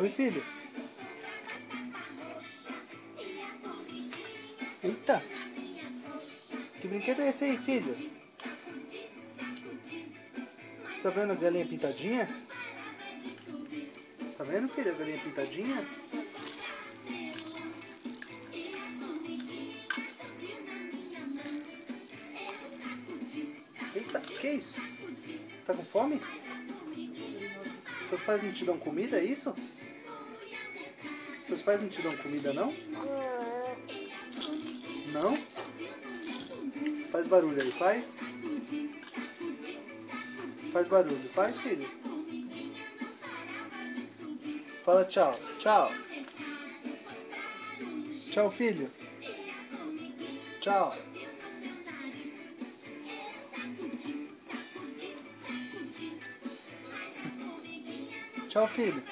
Oi, filho. Eita. Que brinquedo é esse aí, filho? Você tá vendo a galinha pintadinha? Tá vendo, filho, a galinha pintadinha? Eita, que isso? Tá com fome? Seus pais não te dão comida, é isso? Seus pais não te dão comida, não? Não? Faz barulho aí, faz? Faz barulho, faz, filho? Fala tchau, tchau. Tchau, filho. Tchau. Tchau, filho.